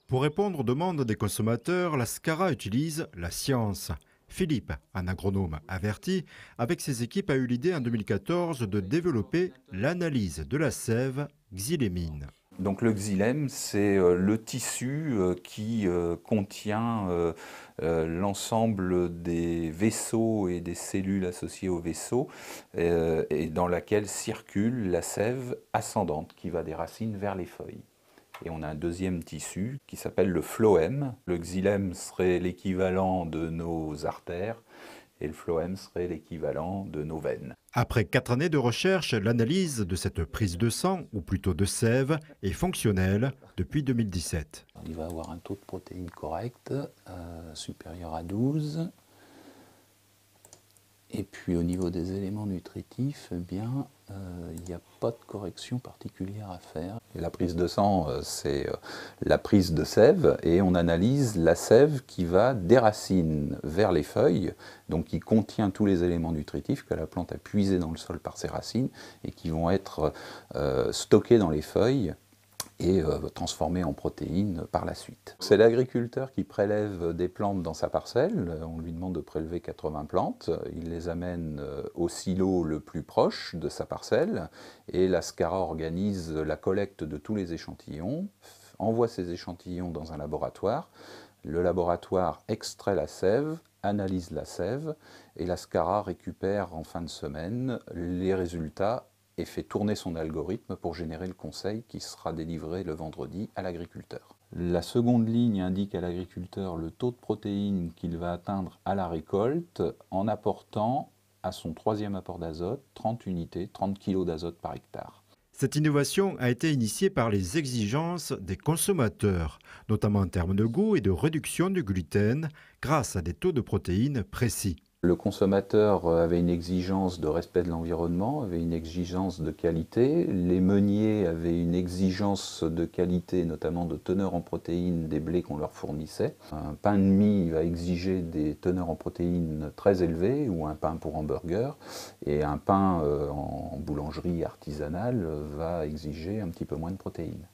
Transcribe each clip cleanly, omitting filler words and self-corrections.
Pour répondre aux demandes des consommateurs, la SCARA utilise la science. Philippe, un agronome averti, avec ses équipes a eu l'idée en 2014 de développer l'analyse de la sève xylémine. Donc le xylème, c'est le tissu qui contient l'ensemble des vaisseaux et des cellules associées aux vaisseaux et dans laquelle circule la sève ascendante qui va des racines vers les feuilles. Et on a un deuxième tissu qui s'appelle le phloème. Le xylème serait l'équivalent de nos artères et le phloème serait l'équivalent de nos veines. Après 4 années de recherche, l'analyse de cette prise de sang, ou plutôt de sève, est fonctionnelle depuis 2017. Il va avoir un taux de protéines correct, supérieur à 12. Et puis au niveau des éléments nutritifs, eh bien, il n'y a pas de correction particulière à faire. Et la prise de sang, c'est la prise de sève, et on analyse la sève qui va des racines vers les feuilles, donc qui contient tous les éléments nutritifs que la plante a puisés dans le sol par ses racines, et qui vont être stockés dans les feuilles et transformé en protéines par la suite. C'est l'agriculteur qui prélève des plantes dans sa parcelle. On lui demande de prélever 80 plantes. Il les amène au silo le plus proche de sa parcelle et la SCARA organise la collecte de tous les échantillons, envoie ces échantillons dans un laboratoire. Le laboratoire extrait la sève, analyse la sève et la SCARA récupère en fin de semaine les résultats et fait tourner son algorithme pour générer le conseil qui sera délivré le vendredi à l'agriculteur. La seconde ligne indique à l'agriculteur le taux de protéines qu'il va atteindre à la récolte en apportant à son troisième apport d'azote 30 unités, 30 kg d'azote par hectare. Cette innovation a été initiée par les exigences des consommateurs, notamment en termes de goût et de réduction du gluten, grâce à des taux de protéines précis. Le consommateur avait une exigence de respect de l'environnement, avait une exigence de qualité. Les meuniers avaient une exigence de qualité, notamment de teneur en protéines des blés qu'on leur fournissait. Un pain de mie va exiger des teneurs en protéines très élevées, ou un pain pour hamburger. Et un pain en boulangerie artisanale va exiger un petit peu moins de protéines.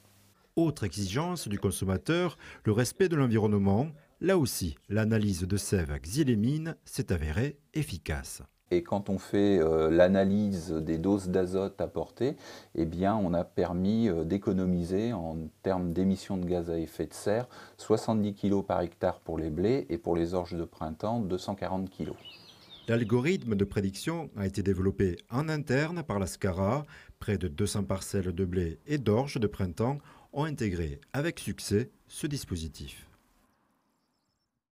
Autre exigence du consommateur, le respect de l'environnement. Là aussi, l'analyse de sève xylémine s'est avérée efficace. Et quand on fait l'analyse des doses d'azote apportées, eh bien, on a permis d'économiser en termes d'émissions de gaz à effet de serre 70 kg par hectare pour les blés et pour les orges de printemps 240 kg. L'algorithme de prédiction a été développé en interne par la SCARA. Près de 200 parcelles de blé et d'orge de printemps ont intégré avec succès ce dispositif.